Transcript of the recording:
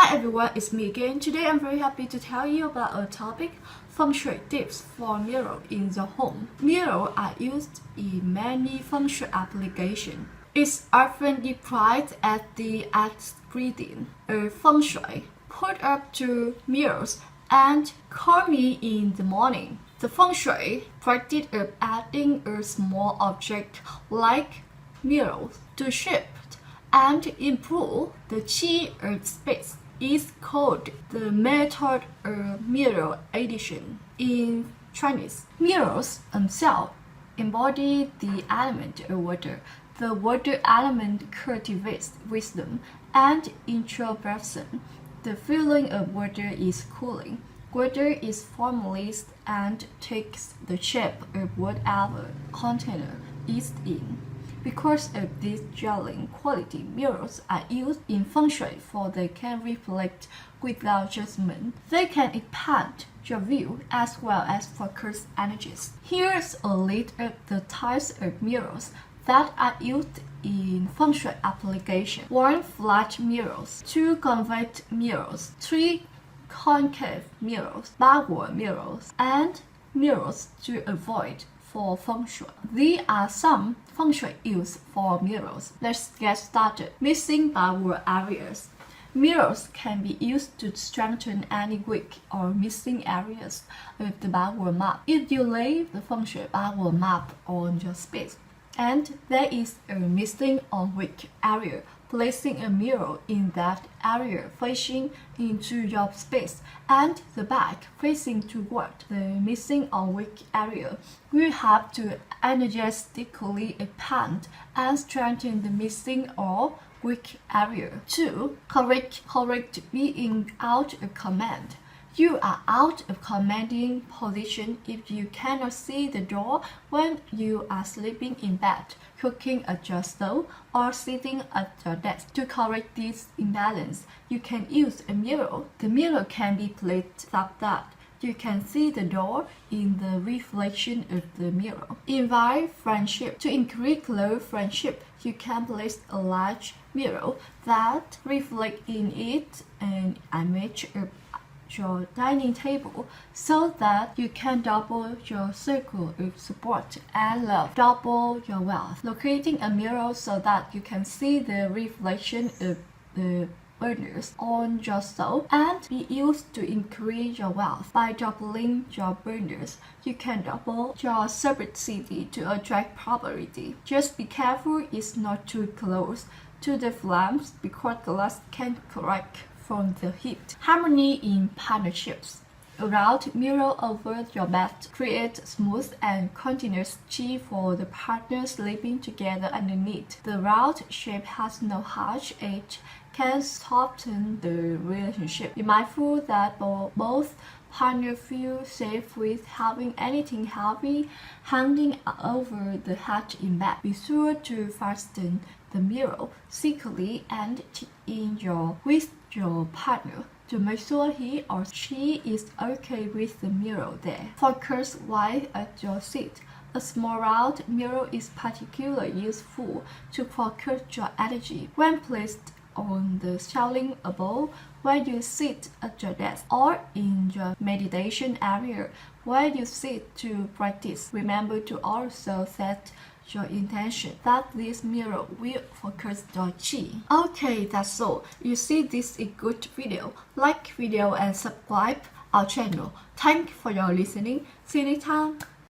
Hi everyone, it's me again. Today I'm very happy to tell you about a topic, Feng Shui tips for mirror in the home. Mirrors are used in many Feng Shui applications. It's often deployed as the ingredient of Feng Shui. Put up two mirrors and call me in the morning. The Feng Shui practice of adding a small object like mirrors to shift and improve the qi of space is called the method of mirror addition. In Chinese, mirrors themselves embody the element of water. The water element cultivates wisdom and introspection. The feeling of water is cooling. Water is formless and takes the shape of whatever container it's in. Because of this gelling quality, mirrors are used in Feng Shui for they can reflect without judgment. They can expand your view as well as focus energies. Here's a list of the types of mirrors that are used in Feng Shui application. 1. Flat mirrors. 2. Convex mirrors. 3. Concave mirrors. Backward mirrors. And mirrors to avoid for Feng Shui. These are some Feng Shui use for mirrors. Let's get started. Missing backward areas. Mirrors can be used to strengthen any weak or missing areas of the backward map. If you lay the Feng Shui backward map on your space, and there is a missing or weak area, placing a mirror in that area facing into your space and the back facing toward the missing or weak area, you have to energetically expand and strengthen the missing or weak area. 2. Correct being out of command. You are out of commanding position if you cannot see the door when you are sleeping in bed, cooking at your stove, or sitting at your desk. To correct this imbalance, you can use a mirror. The mirror can be placed so that you can see the door in the reflection of the mirror. Invite friendship. To increase close friendship, you can place a large mirror that reflects in it an image of your dining table so that you can double your circle of support and love, double your wealth. Locating a mirror so that you can see the reflection of the burners on your soul and be used to increase your wealth. By doubling your burners, you can double your city to attract prosperity. Just be careful it's not too close to the flames because glass can crack from the heat. Harmony in partnerships. A round mirror over your bed creates smooth and continuous qi for the partners living together underneath. The round shape has no harsh edge, can soften the relationship. Be mindful that both partners feel safe with having anything heavy hanging over the head in bed. Be sure to fasten the mirror securely and check in with your partner to make sure he or she is okay with the mirror there. Focus while at your seat. A small round mirror is particularly useful to focus your energy when placed on the shelving above where you sit at your desk or in your meditation area where you sit to practice. Remember to also set your intention that this mirror will focus your qi. Okay, that's all. You see this is a good video. Like video and subscribe our channel. Thank you for your listening. See you next time.